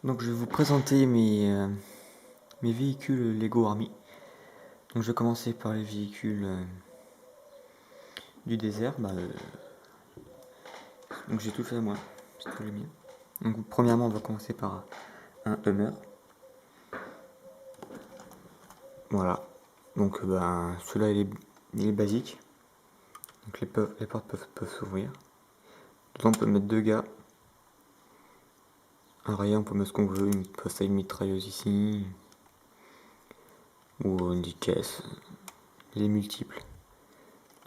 Donc je vais vous présenter mes véhicules Lego Army. Donc je vais commencer par les véhicules du désert. Donc j'ai tout fait moi, c'est tous les miens. Donc premièrement on va commencer par un Hummer. Voilà. Donc celui-là il est basique. Donc les portes peuvent s'ouvrir. Dedans on peut mettre deux gars. À l'arrière on peut mettre ce qu'on veut, une poste à une mitrailleuse ici. Ou une caisse. Il est multiple.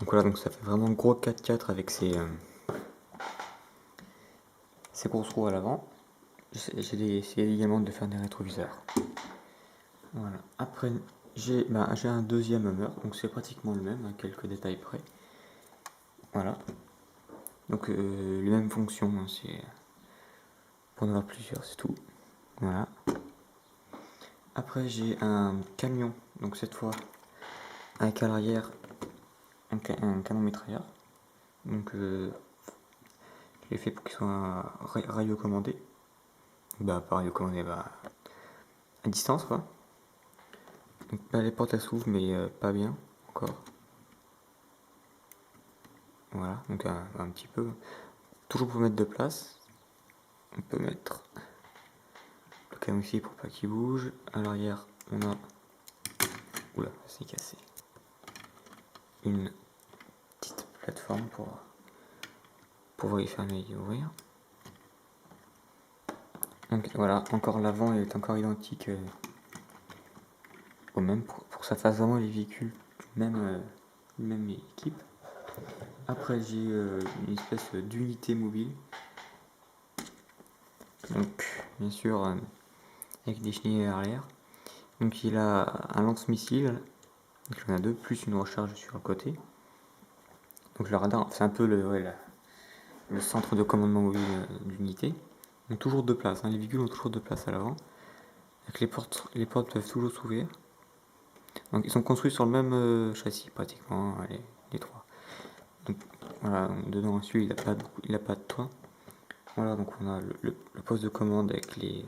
Donc voilà, donc ça fait vraiment gros 4x4 avec ses grosses roues à l'avant. J'ai essayé également de faire des rétroviseurs. Voilà. Après, j'ai un deuxième Hummer, donc c'est pratiquement le même, à quelques détails près. Voilà. Donc les mêmes fonctions, hein, c'est pour en avoir plusieurs, c'est tout. Voilà. Après, j'ai un camion, donc cette fois avec à l'arrière un canon mitrailleur. Donc je l'ai fait pour qu'il soit radiocommandé. Pas radiocommandé, à distance quoi. Donc les portes elles s'ouvrent mais pas bien encore. Voilà, donc un petit peu. Toujours pour mettre de place. On peut mettre le canon ici pour pas qu'il bouge. À l'arrière, on a. Oula, c'est cassé. Une petite plateforme pour pouvoir y fermer et ouvrir. Donc voilà, encore l'avant est encore identique au même pour ça fasse vraiment les véhicules même équipe. Après j'ai une espèce d'unité mobile. Donc bien sûr avec des chenilles à l'arrière. Donc il a un lance-missile, donc il en a deux, plus une recharge sur le côté. Donc le radar, c'est un peu le centre de commandement mobile de l'unité. Donc toujours deux places, hein, les véhicules ont toujours deux places à l'avant. Les portes peuvent toujours s'ouvrir. Donc ils sont construits sur le même châssis pratiquement, les trois. Donc voilà, donc, dedans celui il a pas de toit. Voilà, donc on a le poste de commande avec les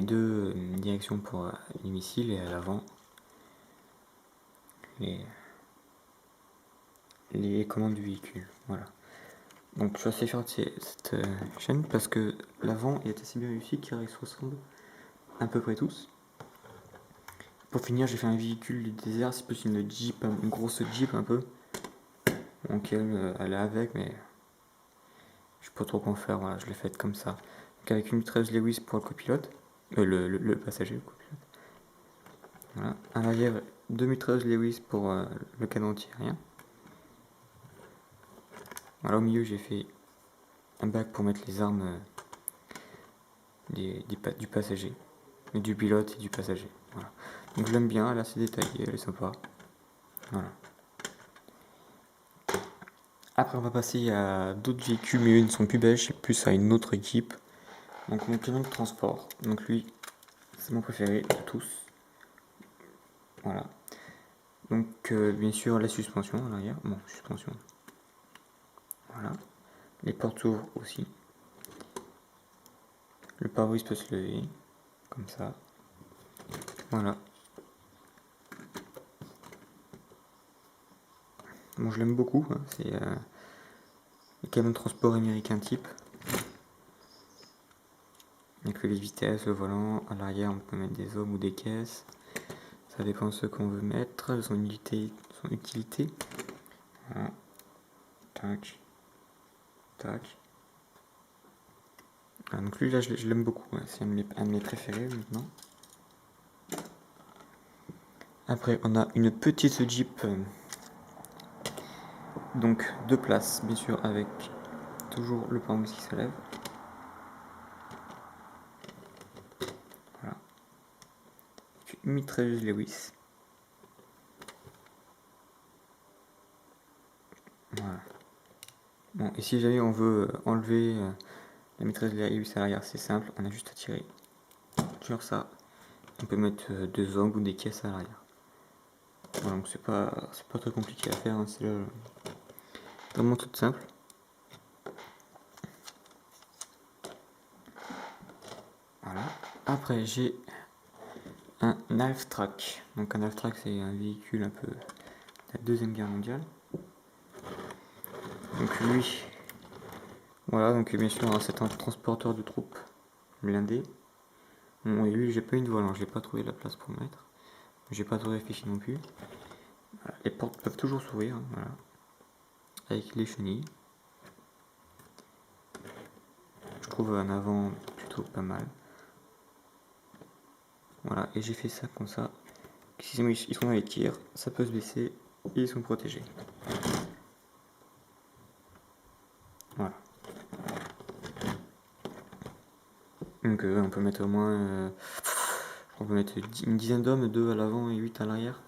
deux directions pour les missiles et à l'avant les, les commandes du véhicule. Voilà. Donc je suis assez fier de cette chaîne parce que l'avant est assez bien réussi car ils se ressemblent à peu près tous. Pour finir, j'ai fait un véhicule du désert, c'est plus une Jeep, une grosse Jeep un peu. Donc elle est avec, mais je sais pas trop quoi en faire, voilà, je l'ai faite comme ça. Donc avec une 13 Lewis pour le copilote, le passager, le copilote. Voilà. À l'arrière, 2013 Lewis pour le canon anti-aérien. Voilà, au milieu, j'ai fait un bac pour mettre les armes du passager, et du pilote et du passager. Voilà. Donc je l'aime bien, elle est assez détaillée, elle est sympa. Voilà. Après on va passer à d'autres véhicules, mais eux ils ne sont plus belges, c'est plus à une autre équipe. Donc mon camion de transport, donc lui c'est mon préféré de tous. Voilà. Donc bien sûr la suspension à l'arrière, bon suspension. Voilà. Les portes s'ouvrent aussi. Le pare-brise peut se lever, comme ça. Voilà. Bon, je l'aime beaucoup, hein. C'est le camion de transport américain type. Avec les vitesses, le volant, à l'arrière on peut mettre des hommes ou des caisses. Ça dépend de ce qu'on veut mettre, son utilité. Voilà. Tac. Tac. Ah, donc lui là je l'aime beaucoup, ouais. C'est un de mes préférés maintenant. Après on a une petite Jeep, donc deux places bien sûr avec toujours le pare-brise qui se lève. Voilà. Une mitrailleuse Lewis. Voilà. Bon, et si jamais on veut enlever la mitrailleuse Lewis à l'arrière, c'est simple, on a juste à tirer sur ça. On peut mettre deux angles ou des caisses à l'arrière. Voilà, donc c'est pas très compliqué à faire, hein, c'est vraiment tout simple. Après, j'ai un half track. Donc un half track, c'est un véhicule un peu de la Deuxième Guerre mondiale. Donc lui, voilà, donc bien sûr, hein, c'est un transporteur de troupes blindé. Bon, et lui, j'ai pas une voile, hein, j'ai pas trouvé la place pour le mettre. J'ai pas trop réfléchi non plus. Voilà, les portes peuvent toujours s'ouvrir, hein, voilà, avec les chenilles. Je trouve un avant plutôt pas mal. Voilà, et j'ai fait ça comme ça. Si ils sont dans les tirs, ça peut se baisser et ils sont protégés. Voilà. Donc on peut mettre au moins, on peut mettre une dizaine d'hommes, 2 à l'avant et 8 à l'arrière.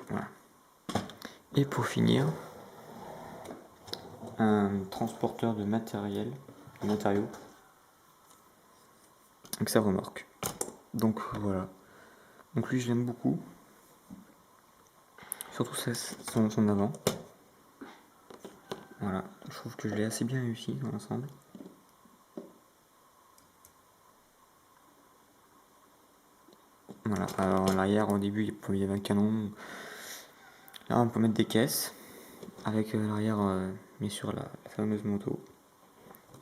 Voilà. Et pour finir, un transporteur de matériel, de matériaux, avec sa remorque. Donc voilà. Donc lui je l'aime beaucoup. Surtout son avant. Voilà. Je trouve que je l'ai assez bien réussi dans l'ensemble. Voilà. Alors à l'arrière au début il y avait un canon. Là on peut mettre des caisses. Avec à l'arrière bien sûr la fameuse moto.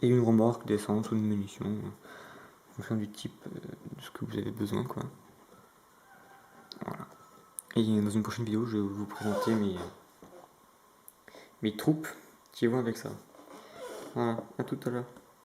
Et une remorque d'essence ou de munitions. En fonction du type de ce que vous avez besoin quoi. Voilà. Et dans une prochaine vidéo je vais vous présenter mes troupes qui vont avec ça. Voilà, à tout à l'heure.